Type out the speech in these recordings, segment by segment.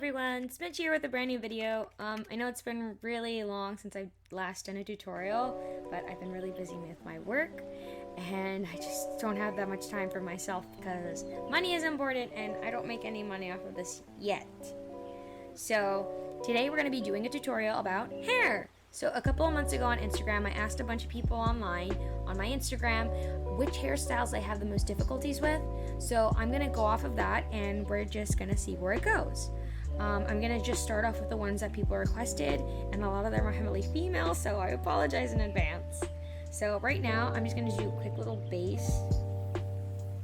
everyone, it's Mitch here with a brand new video. I know it's been really long since I've last done a tutorial, but I've been really busy with my work and I just don't have that much time for myself because money is important and I don't make any money off of this yet. So today we're going to be doing a tutorial about hair. So a couple of months ago on Instagram, I asked a bunch of people online on my Instagram which hairstyles I have the most difficulties with. So I'm going to go off of that and we're just going to see where it goes. I'm going to just start off with the ones that people requested, and a lot of them are heavily female, so I apologize in advance. So right now, I'm just going to do a quick little base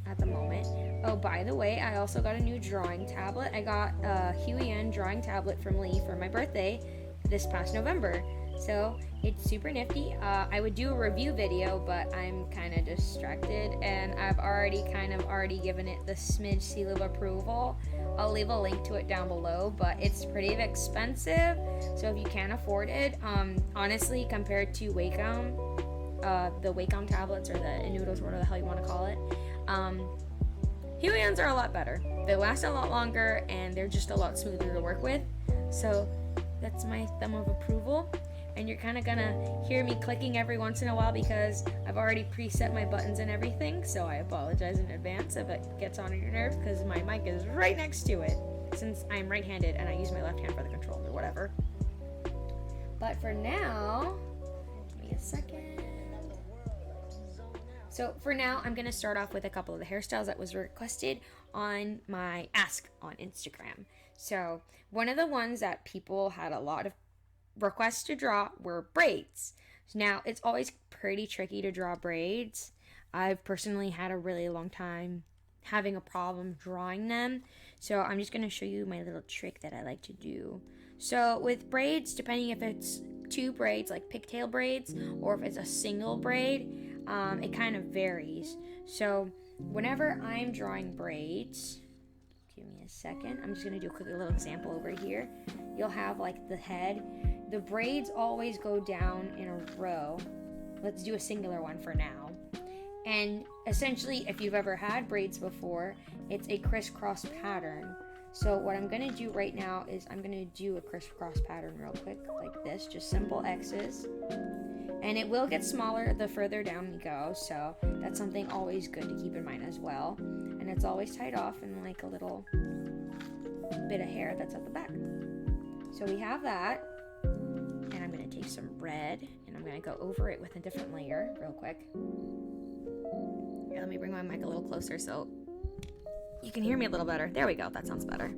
at the moment. Oh, by the way, I also got a new drawing tablet. I got a Huion drawing tablet from Lee for my birthday this past November. So it's super nifty. I would do a review video, but I'm kind of distracted, and I've already given it the smidge seal of approval. I'll leave a link to it down below, but it's pretty expensive. So if you can't afford it, honestly, compared to Wacom, the Wacom tablets or the Noodles, whatever the hell you want to call it, Huions are a lot better. They last a lot longer, and they're just a lot smoother to work with. So that's my thumb of approval. And you're kind of gonna hear me clicking every once in a while because I've already preset my buttons and everything, so I apologize in advance if it gets on your nerves because my mic is right next to it since I'm right-handed and I use my left hand for the control or whatever. But for now, give me a second. So for now, I'm gonna start off with a couple of the hairstyles that was requested on my ask on Instagram. So one of the ones that people had a lot of requests to draw were braids. Now, it's always pretty tricky to draw braids. I've personally had a really long time having a problem drawing them. So I'm just going to show you my little trick that I like to do. So with braids, depending if it's two braids, like pigtail braids, or if it's a single braid, it kind of varies. So whenever I'm drawing braids, give me a second. I'm just going to do a quick little example over here. You'll have like the head. The braids always go down in a row. Let's do a singular one for now. And essentially, if you've ever had braids before, it's a crisscross pattern. So what I'm going to do right now is I'm going to do a crisscross pattern real quick, like this, just simple X's. And it will get smaller the further down we go, so that's something always good to keep in mind as well. And it's always tied off in like a little bit of hair that's at the back. So we have that. And I'm going to take some red and I'm going to go over it with a different layer real quick. Here, let me bring my mic a little closer so you can hear me a little better. There we go. That sounds better.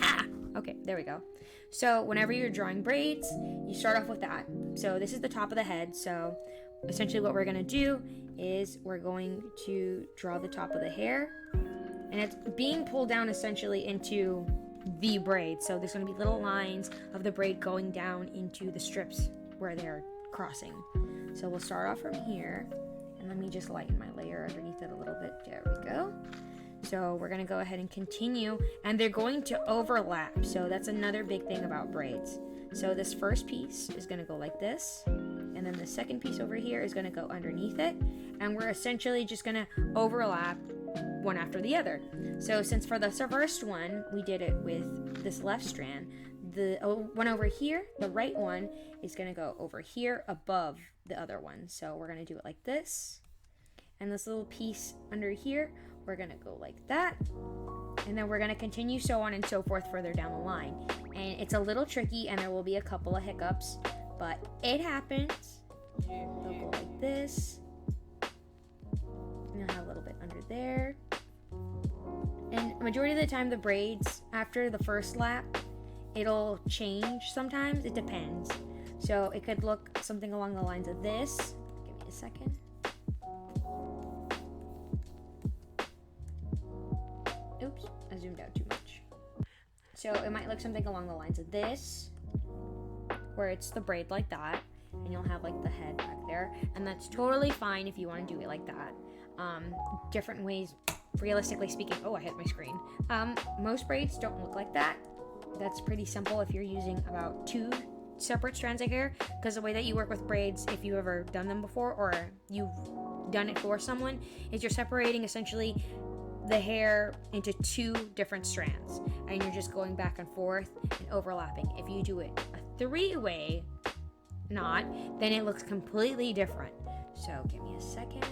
Ah! Okay, there we go. So whenever you're drawing braids, you start off with that. So this is the top of the head. So essentially what we're going to do is we're going to draw the top of the hair. And it's being pulled down essentially into the braid. So there's going to be little lines of the braid going down into the strips where they're crossing. So we'll start off from here, and let me just lighten my layer underneath it a little bit. There we go. So we're going to go ahead and continue, and they're going to overlap. So that's another big thing about braids. So this first piece is going to go like this, and then the second piece over here is going to go underneath it, and we're essentially just going to overlap one after the other. So since for the first one we did it with this left strand, the one over here, the right one, is going to go over here above the other one. So we're going to do it like this, and this little piece under here, we're going to go like that, and then we're going to continue so on and so forth further down the line. And it's a little tricky and there will be a couple of hiccups, but it happens. They'll go like this, and you'll have a little bit under there. And majority of the time the braids, after the first lap, it'll change sometimes. It depends. So it could look something along the lines of this. Give me a second. Oops, I zoomed out too much. So it might look something along the lines of this, where it's the braid like that, and you'll have like the head back there. And that's totally fine if you want to do it like that. Different ways, realistically speaking. Oh, I hit my screen. Most braids don't look like that. That's pretty simple if you're using about 2 separate strands of hair, because the way that you work with braids, if you've ever done them before or you've done it for someone, is you're separating essentially the hair into 2 different strands, and you're just going back and forth and overlapping. If you do it a 3-way knot, then it looks completely different. So give me a second.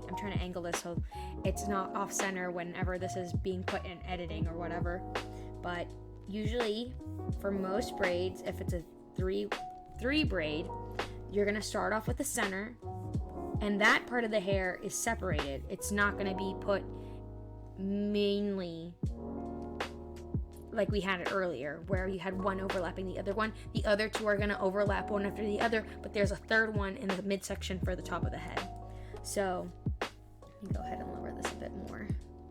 I'm trying to angle this so it's not off center whenever this is being put in editing or whatever. But usually for most braids, if it's a 3 braid, you're gonna start off with the center, and that part of the hair is separated. It's not gonna be put mainly like we had it earlier, where you had one overlapping the other one. The other 2 are gonna overlap one after the other, but there's a 3rd one in the midsection for the top of the head. So let me go ahead and lower this a bit more.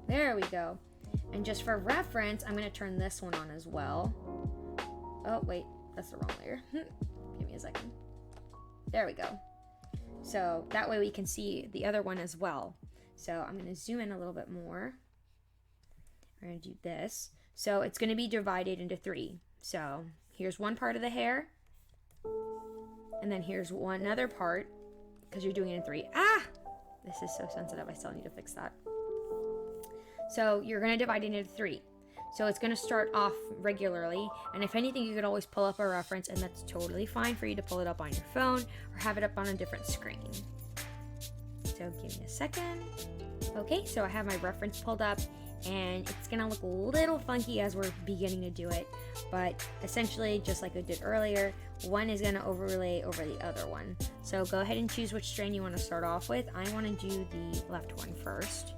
There we go. And just for reference, I'm gonna turn this one on as well. Oh wait, that's the wrong layer. Give me a second. There we go. So that way we can see the other one as well. So I'm gonna zoom in a little bit more. We're gonna do this. So it's gonna be divided into 3. So here's one part of the hair, and then here's one other part, because you're doing it in 3. Ah! This is so sensitive, I still need to fix that. So you're gonna divide it into 3. So it's gonna start off regularly, and if anything, you could always pull up a reference, and that's totally fine for you to pull it up on your phone or have it up on a different screen. So give me a second. Okay, so I have my reference pulled up, and it's gonna look a little funky as we're beginning to do it, but essentially, just like I did earlier, one is gonna overlay over the other one. So go ahead and choose which strand you wanna start off with. I wanna do the left one first.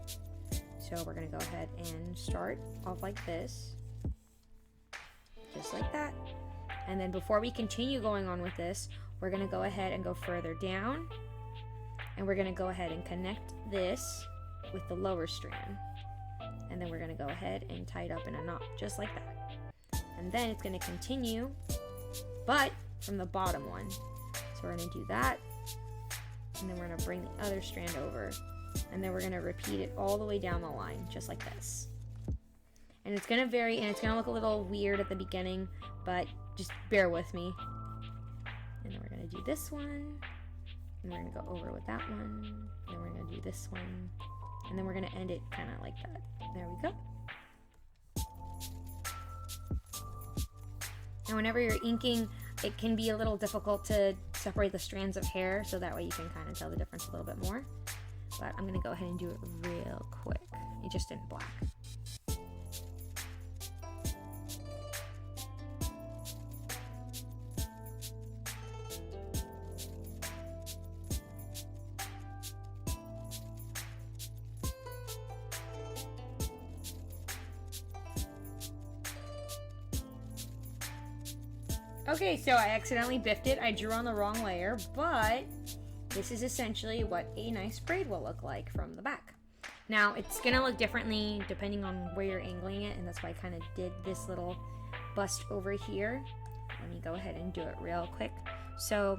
So we're gonna go ahead and start off like this, just like that. And then before we continue going on with this, we're gonna go ahead and go further down, and we're gonna go ahead and connect this with the lower strand. And then we're gonna go ahead and tie it up in a knot, just like that. And then it's gonna continue, but from the bottom one. So we're gonna do that, and then we're gonna bring the other strand over, and then we're gonna repeat it all the way down the line, just like this. And it's gonna vary, and it's gonna look a little weird at the beginning, but just bear with me. And then we're gonna do this one, and we're gonna go over with that one, and then we're gonna do this one, and then we're gonna end it kind of like that. There we go. Now whenever you're inking, it can be a little difficult to separate the strands of hair, so that way you can kind of tell the difference a little bit more. But I'm gonna go ahead and do it real quick. It just in black. Okay, so I accidentally biffed it. I drew on the wrong layer, but this is essentially what a nice braid will look like from the back. Now, it's gonna look differently depending on where you're angling it, and that's why I kind of did this little bust over here. Let me go ahead and do it real quick. So,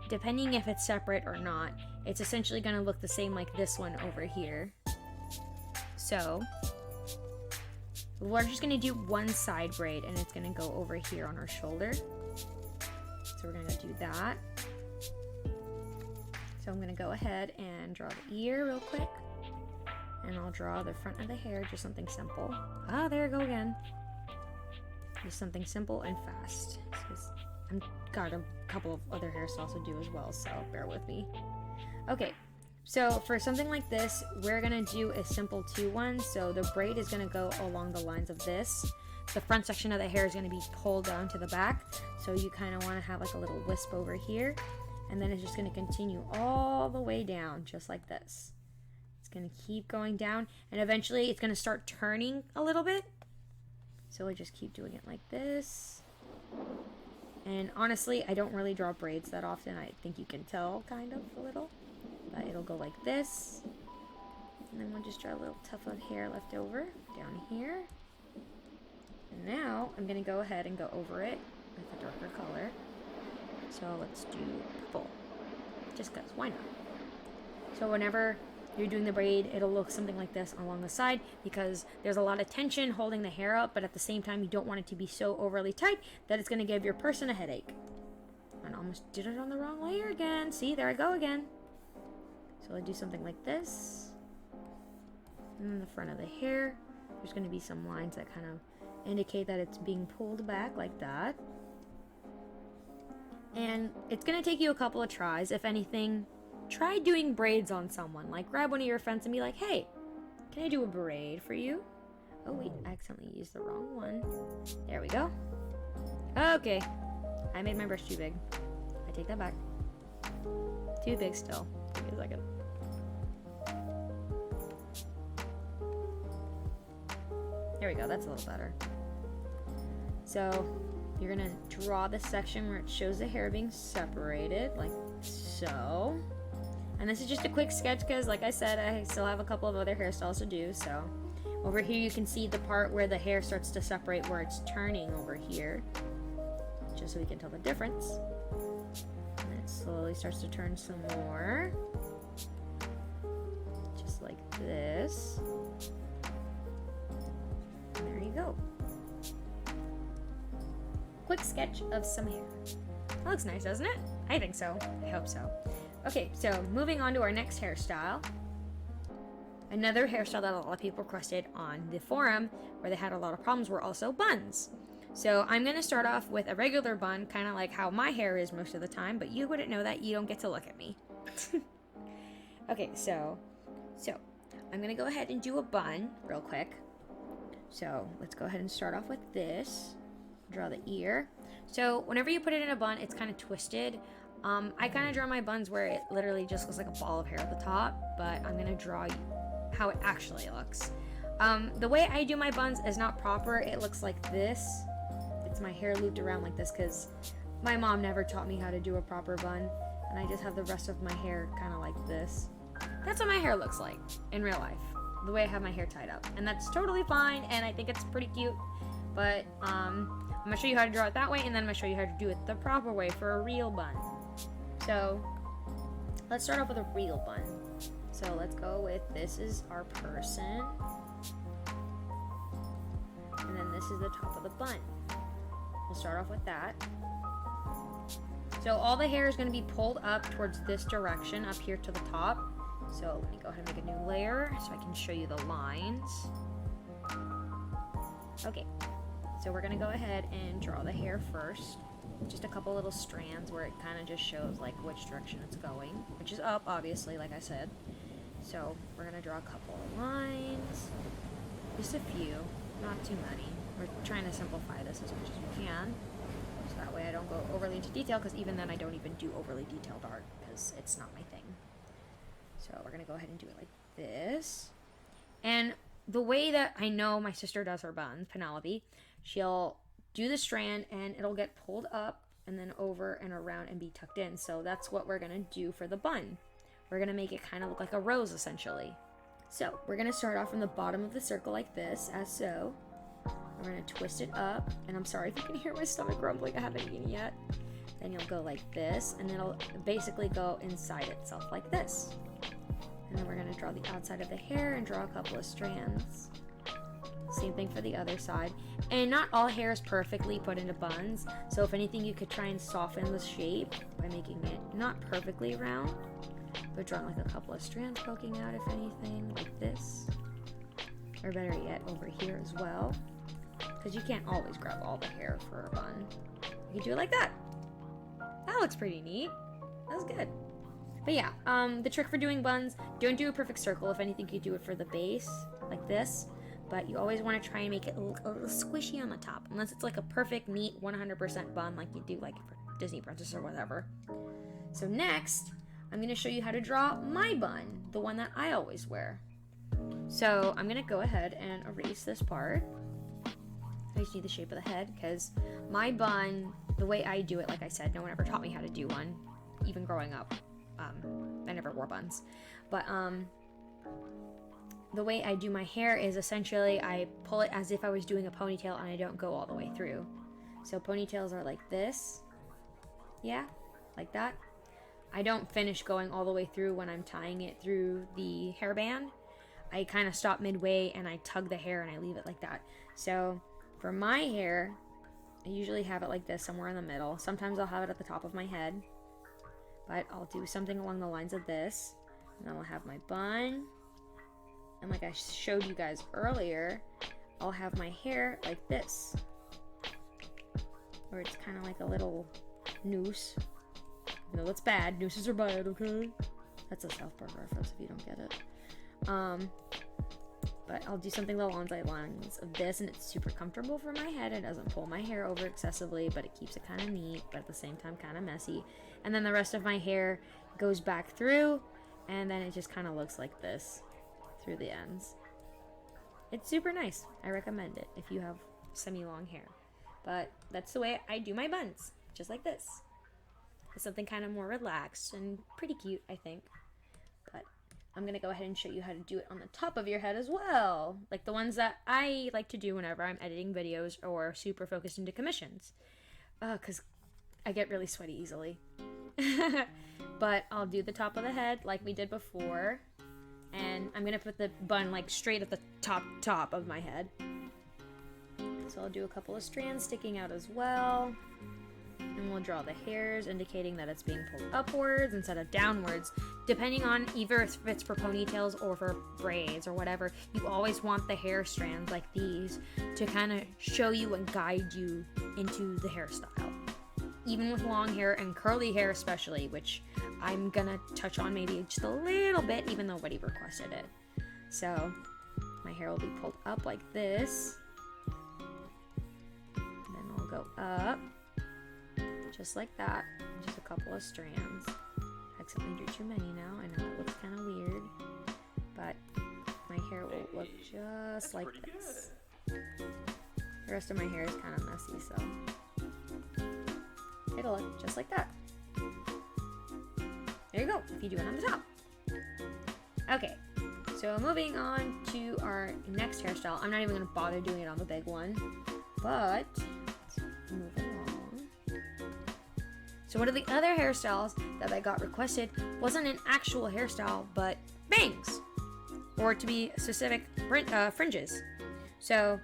depending if it's separate or not, it's essentially gonna look the same like this one over here. So, we're just gonna do one side braid, and it's gonna go over here on our shoulder. So we're gonna do that. So I'm gonna go ahead and draw the ear real quick, and I'll draw the front of the hair, just something simple. Ah, there I go again. Just something simple and fast. I've got a couple of other hairstyles to do as well, so bear with me. Okay, so for something like this, we're gonna do a simple 2-1. So the braid is gonna go along the lines of this. The front section of the hair is gonna be pulled down to the back, so you kind of want to have like a little wisp over here, and then it's just gonna continue all the way down, just like this. It's gonna keep going down, and eventually it's gonna start turning a little bit. So we just keep doing it like this. And honestly, I don't really draw braids that often. I think you can tell kind of a little. But it'll go like this. And then we'll just draw a little tuft of hair left over down here. And now I'm going to go ahead and go over it with a darker color. So let's do purple. Just because, why not? So whenever you're doing the braid, it'll look something like this along the side, because there's a lot of tension holding the hair up, but at the same time you don't want it to be so overly tight that it's going to give your person a headache. And I almost did it on the wrong layer again. See, there I go again. So I'll do something like this. And then the front of the hair, there's going to be some lines that kind of indicate that it's being pulled back like that. And it's going to take you a couple of tries. If anything, try doing braids on someone. Like, grab one of your friends and be like, hey, can I do a braid for you? Oh wait, I accidentally used the wrong one. There we go. Okay, I made my brush too big. I take that back. Too big still. Give me a second. There we go, that's a little better. So you're gonna draw the section where it shows the hair being separated, like so. And this is just a quick sketch because, like I said, I still have a couple of other hairstyles to do. So over here you can see the part where the hair starts to separate, where it's turning over here, just so we can tell the difference. And it slowly starts to turn some more, just like this. And there you go. Quick sketch of some hair. That looks nice, doesn't it? I think so. I hope so. Okay, so moving on to our next hairstyle. Another hairstyle that a lot of people requested on the forum, where they had a lot of problems, were also buns. So I'm going to start off with a regular bun, kind of like how my hair is most of the time, but you wouldn't know that. You don't get to look at me. Okay, so I'm going to go ahead and do a bun real quick. So let's go ahead and start off with this. Draw the ear. So whenever you put it in a bun, it's kind of twisted. I kind of draw my buns where it literally just looks like a ball of hair at the top, but I'm going to draw how it actually looks. The way I do my buns is not proper. It looks like this. It's my hair looped around like this because my mom never taught me how to do a proper bun, and I just have the rest of my hair kind of like this. That's what my hair looks like in real life, the way I have my hair tied up, and that's totally fine, and I think it's pretty cute. But I'm going to show you how to draw it that way, and then I'm going to show you how to do it the proper way for a real bun. So let's start off with a real bun. So let's go with, this is our person, and then this is the top of the bun. We'll start off with that. So all the hair is going to be pulled up towards this direction, up here to the top. So let me go ahead and make a new layer so I can show you the lines. Okay, so we're going to go ahead and draw the hair first. Just a couple little strands where it kind of just shows like which direction it's going, which is up, obviously, like I said. So we're going to draw a couple of lines, just a few, not too many. We're trying to simplify this as much as we can, so that way I don't go overly into detail, because even then I don't even do overly detailed art because it's not my thing. So we're going to go ahead and do it like this. And the way that I know my sister does her buns, Penelope, she'll do the strand and it'll get pulled up and then over and around and be tucked in. So that's what we're going to do for the bun. We're going to make it kind of look like a rose, essentially. So we're going to start off from the bottom of the circle like this, as so. We're going to twist it up, and I'm sorry if you can hear my stomach rumbling, I haven't eaten yet. Then you'll go like this, and it'll basically go inside itself like this. And then we're going to draw the outside of the hair and draw a couple of strands. Same thing for the other side. And not all hair is perfectly put into buns, so if anything, you could try and soften the shape by making it not perfectly round, but drawing like a couple of strands poking out, if anything, like this. Or better yet, over here as well. Because you can't always grab all the hair for a bun. You can do it like that. That looks pretty neat. That was good. But yeah, the trick for doing buns, don't do a perfect circle. If anything, you do it for the base, like this. But you always want to try and make it look a little squishy on the top. Unless it's like a perfect, neat, 100% bun like you do like for Disney Princess or whatever. So next, I'm going to show you how to draw my bun, the one that I always wear. So I'm going to go ahead and erase this part. I just need the shape of the head, because my bun, the way I do it, like I said, no one ever taught me how to do one, even growing up. I never wore buns. But the way I do my hair is essentially I pull it as if I was doing a ponytail, and I don't go all the way through. So ponytails are like this. Yeah, like that. I don't finish going all the way through when I'm tying it through the hairband. I kind of stop midway and I tug the hair and I leave it like that. So for my hair, I usually have it like this, somewhere in the middle. Sometimes I'll have it at the top of my head, but I'll do something along the lines of this. And then I'll have my bun, And like I showed you guys earlier, I'll have my hair like this, where it's kind of like a little noose. You know, that's bad. Nooses are bad, okay? That's a South Park reference if you don't get it. But I'll do something along the lines of this, and it's super comfortable for my head. It doesn't pull my hair over excessively, but it keeps it kind of neat, but at the same time kind of messy. And then the rest of my hair goes back through, and then it just kind of looks like this through the ends. It's super nice. I recommend it if you have semi-long hair. But that's the way I do my buns, just like this. It's something kind of more relaxed and pretty cute, I think. But I'm going to go ahead and show you how to do it on the top of your head as well. Like the ones that I like to do whenever I'm editing videos or super focused into commissions. Because I get really sweaty easily. But I'll do the top of the head like we did before. And I'm going to put the bun like straight at the top of my head. So I'll do a couple of strands sticking out as well. And we'll draw the hairs, indicating that it's being pulled upwards instead of downwards. Depending on either if it's for ponytails or for braids or whatever, you always want the hair strands like these to kind of show you and guide you into the hairstyle. Even with long hair and curly hair especially, which I'm gonna touch on maybe just a little bit, even though nobody requested it. So my hair will be pulled up like this. And then I'll go up. Just like that. Just a couple of strands. I accidentally drew too many now. I know it looks kind of weird. But my hair will look just like this. The rest of my hair is kind of messy, so it'll look just like that. There you go, if you do it on the top. Okay, so moving on to our next hairstyle. I'm not even going to bother doing it on the big one, but let's move along. So one of the other hairstyles that I got requested wasn't an actual hairstyle, but bangs, or to be specific, fringes. So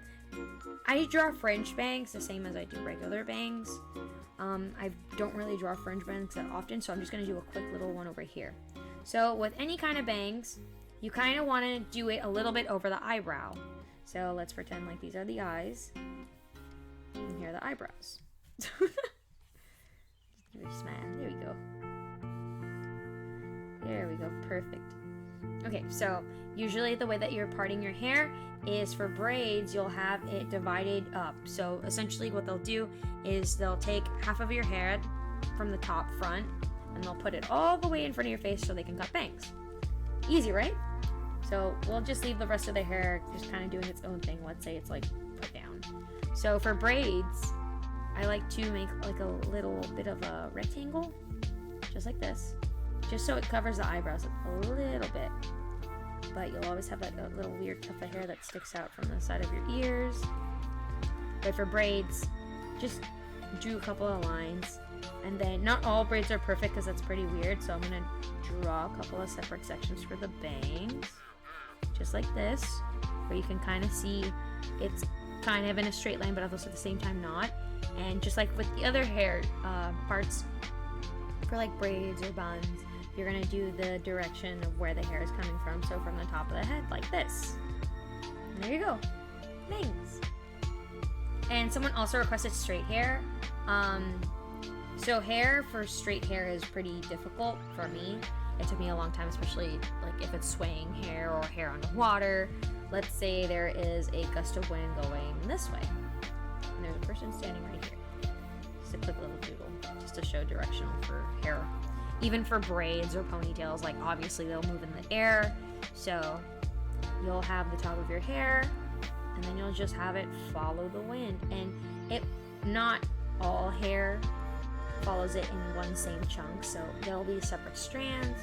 I draw fringe bangs the same as I do regular bangs. I don't really draw fringe bangs that often, so I'm just going to do a quick little one over here. So with any kind of bangs, you kind of want to do it a little bit over the eyebrow. So let's pretend like these are the eyes, and here are the eyebrows. Just give it a smile. There we go. There we go. Perfect. Okay, so usually the way that you're parting your hair is for braids, you'll have it divided up. So essentially what they'll do is they'll take half of your hair from the top front and they'll put it all the way in front of your face so they can cut bangs. Easy, right? So we'll just leave the rest of the hair just kind of doing its own thing. Let's say it's like put down. So for braids, I like to make like a little bit of a rectangle, just like this, just so it covers the eyebrows a little bit. But you'll always have like a little weird tuft of hair that sticks out from the side of your ears. But for braids, just do a couple of lines. And then not all braids are perfect because that's pretty weird. So I'm going to draw a couple of separate sections for the bangs. Just like this. Where you can kind of see it's kind of in a straight line, but also at the same time not. And just like with the other hair parts, for like braids or buns, you're going to do the direction of where the hair is coming from. So from the top of the head, like this. And there you go. Bangs. And someone also requested straight hair. So hair for straight hair is pretty difficult for me. It took me a long time, especially like if it's swaying hair or hair underwater. Let's say there is a gust of wind going this way. And there's a person standing right here. Just a quick little doodle, just to show directional for hair. Even for braids or ponytails, like obviously they'll move in the air. So you'll have the top of your hair and then you'll just have it follow the wind. And not all hair follows it in one same chunk. So there'll be separate strands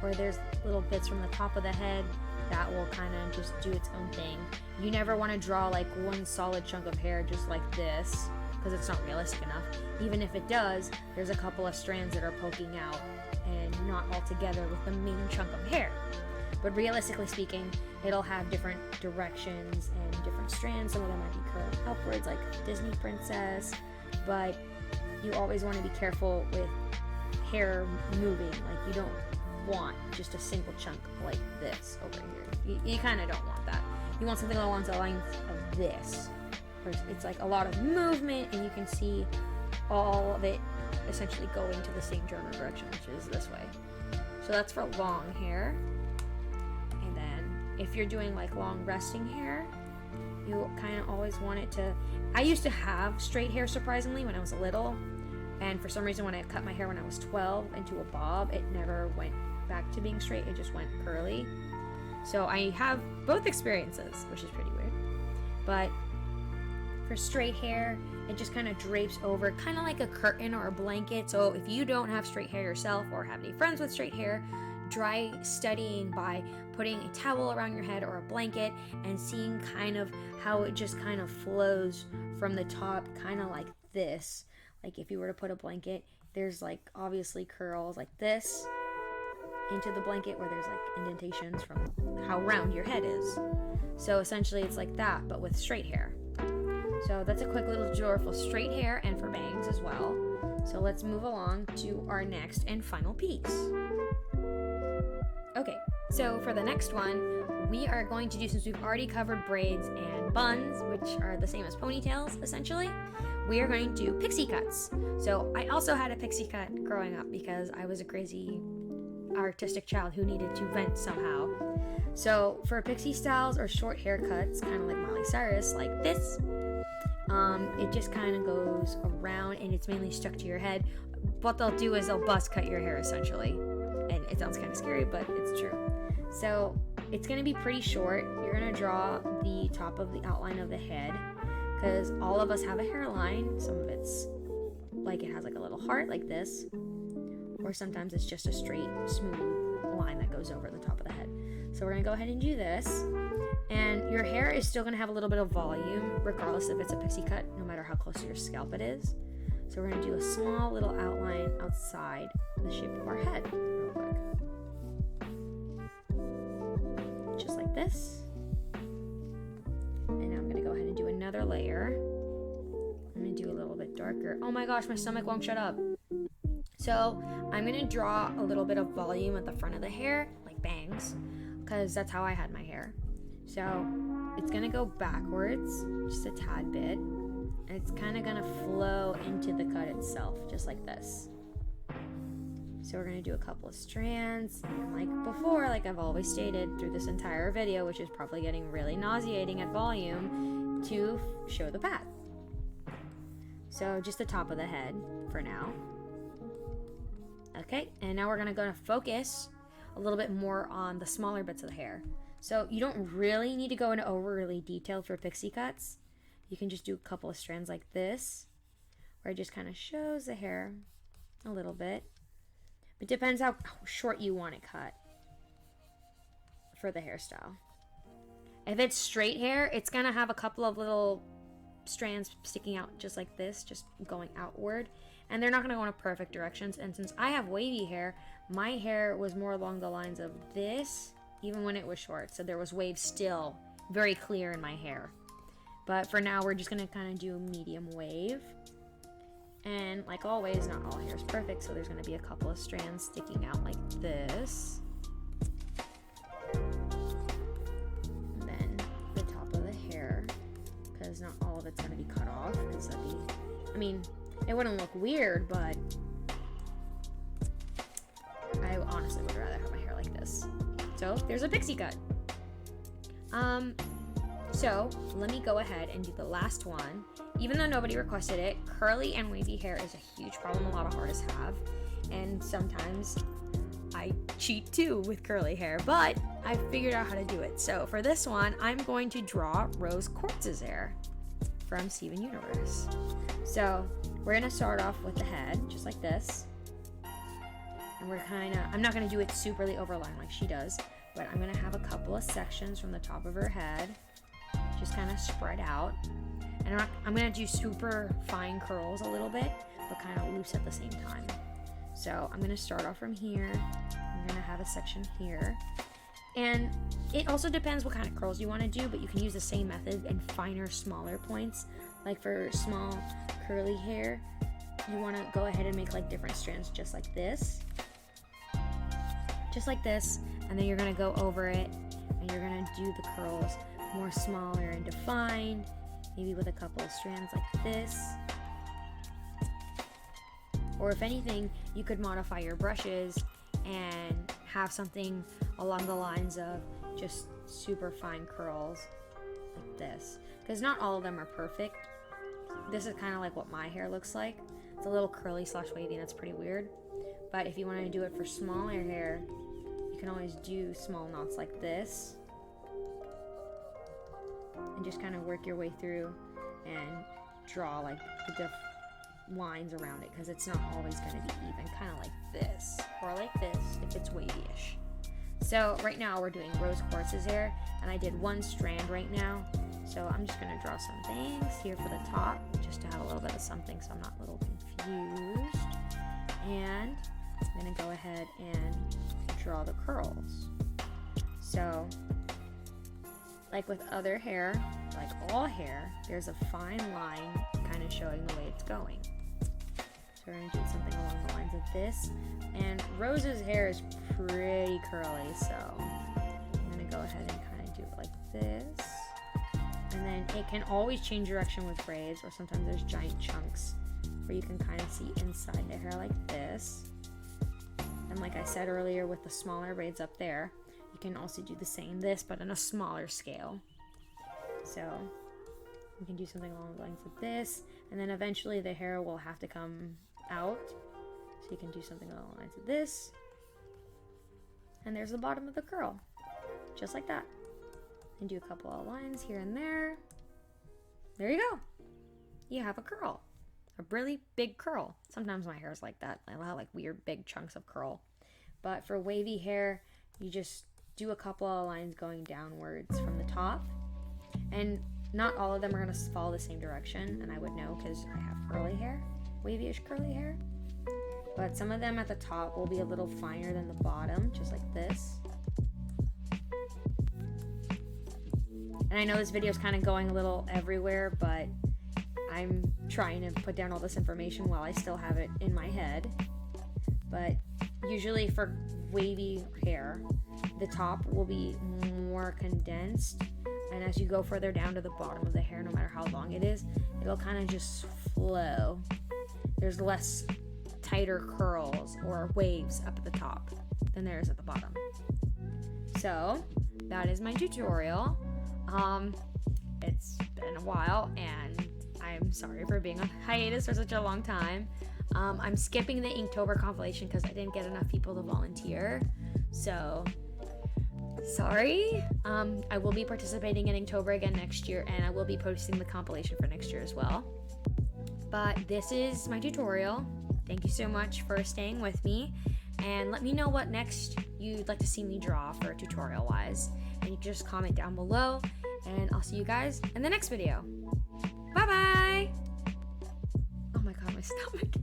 or there's little bits from the top of the head that will kind of just do its own thing. You never want to draw like one solid chunk of hair just like this, because it's not realistic enough. Even if it does, there's a couple of strands that are poking out and not all together with the main chunk of hair. But realistically speaking, it'll have different directions and different strands. Some of them might be curled upwards like Disney princess, but you always want to be careful with hair moving. Like you don't want just a single chunk like this over here. You kind of don't want that. You want something along the lines of this, where it's like a lot of movement and you can see all of it essentially going to the same general direction, which is this way. So that's for long hair. And then if you're doing like long resting hair, you kind of always want it to, I used to have straight hair surprisingly when I was little, and for some reason when I cut my hair when I was 12 into a bob, it never went back to being straight, it just went curly. So I have both experiences, which is pretty weird. But for straight hair, it just kind of drapes over, kind of like a curtain or a blanket. So if you don't have straight hair yourself or have any friends with straight hair, try studying by putting a towel around your head or a blanket and seeing kind of how it just kind of flows from the top, kind of like this. Like if you were to put a blanket, there's like obviously curls like this into the blanket where there's like indentations from how round your head is. So essentially it's like that, but with straight hair. So that's a quick little tutorial for straight hair and for bangs as well. So let's move along to our next and final piece. Okay, so for the next one, we are going to do, since we've already covered braids and buns, which are the same as ponytails essentially, we are going to do pixie cuts. So I also had a pixie cut growing up because I was a crazy artistic child who needed to vent somehow. So for pixie styles or short haircuts, kind of like Miley Cyrus, like this, it just kind of goes around and it's mainly stuck to your head. What they'll do is they'll buzz cut your hair essentially. And it sounds kind of scary, but it's true. So it's going to be pretty short. You're going to draw the top of the outline of the head because all of us have a hairline. Some of it's like it has like a little heart like this, or sometimes it's just a straight, smooth line that goes over the top of the head. So we're going to go ahead and do this. And your hair is still going to have a little bit of volume, regardless if it's a pixie cut, no matter how close to your scalp it is. So we're going to do a small little outline outside the shape of our head real quick. Just like this. And now I'm going to go ahead and do another layer. I'm going to do a little bit darker. Oh my gosh, my stomach won't shut up. So I'm going to draw a little bit of volume at the front of the hair, like bangs, because that's how I had my hair. So it's going to go backwards just a tad bit. And it's kind of going to flow into the cut itself, just like this. So we're going to do a couple of strands. And like before, like I've always stated through this entire video, which is probably getting really nauseating at volume, to show the path. So just the top of the head for now. Okay, and now we're going to focus a little bit more on the smaller bits of the hair. So you don't really need to go into overly detailed for pixie cuts. You can just do a couple of strands like this, where it just kind of shows the hair a little bit. It depends how short you want it cut for the hairstyle. If it's straight hair, it's going to have a couple of little strands sticking out just like this, just going outward. And they're not going to go in perfect directions. And since I have wavy hair, my hair was more along the lines of this, even when it was short. So there was waves still very clear in my hair. But for now, we're just going to kind of do a medium wave. And like always, not all hair is perfect, so there's going to be a couple of strands sticking out like this. And then the top of the hair, because not all of it's going to be cut off, because that'd be, I mean, it wouldn't look weird, but I honestly would rather have my hair like this. So there's a pixie cut. So let me go ahead and do the last one. Even though nobody requested it, curly and wavy hair is a huge problem a lot of artists have. And sometimes I cheat too with curly hair, but I figured out how to do it. So for this one, I'm going to draw Rose Quartz's hair from Steven Universe. So we're going to start off with the head, just like this. And we're I'm not going to do it superly overlined like she does, but I'm going to have a couple of sections from the top of her head, just kind of spread out. And I'm going to do super fine curls a little bit, but kind of loose at the same time. So I'm going to start off from here. I'm going to have a section here. And it also depends what kind of curls you want to do, but you can use the same method in finer, smaller points. Like for small curly hair, you want to go ahead and make like different strands just like this. just like this, and then you're gonna go over it and you're gonna do the curls more smaller and defined, maybe with a couple of strands like this. Or if anything, you could modify your brushes and have something along the lines of just super fine curls like this, because not all of them are perfect. This is kind of like what my hair looks like. It's a little curly / wavy, and that's pretty weird. But if you want to do it for smaller hair, you can always do small knots like this and just kind of work your way through and draw like the lines around it, because it's not always going to be even, kind of like this or like this if it's wavy-ish. So right now we're doing rose quartz's hair, and I did one strand right now, so I'm just going to draw some things here for the top just to have a little bit of something so I'm not a little confused. And I'm going to go ahead and draw the curls. So like with other hair, like all hair, there's a fine line kind of showing the way it's going. So we're going to do something along the lines of this. And Rose's hair is pretty curly, so I'm going to go ahead and kind of do it like this. And then it can always change direction with braids, or sometimes there's giant chunks where you can kind of see inside the hair like this. And like I said earlier, with the smaller braids up there, you can also do the same this, but on a smaller scale. So you can do something along the lines of this, and then eventually the hair will have to come out. So you can do something along the lines of this. And there's the bottom of the curl, just like that. And do a couple of lines here and there. There you go. You have a curl. A really big curl. Sometimes my hair is like that. I have like weird big chunks of curl. But for wavy hair, you just do a couple of lines going downwards from the top. And not all of them are going to follow the same direction, and I would know because I have curly hair, wavy-ish curly hair. But some of them at the top will be a little finer than the bottom, just like this. And I know this video is kind of going a little everywhere, but I'm trying to put down all this information while I still have it in my head. But usually for wavy hair, the top will be more condensed, and as you go further down to the bottom of the hair, no matter how long it is, it'll kind of just flow. There's less tighter curls or waves up at the top than there is at the bottom. So that is my tutorial. It's been a while, and I'm sorry for being on hiatus for such a long time. I'm skipping the Inktober compilation because I didn't get enough people to volunteer. So sorry. I will be participating in Inktober again next year, and I will be posting the compilation for next year as well. But this is my tutorial. Thank you so much for staying with me, and let me know what next you'd like to see me draw for tutorial wise, and you can just comment down below, and I'll see you guys in the next video. Bye bye. Oh my god, my stomach.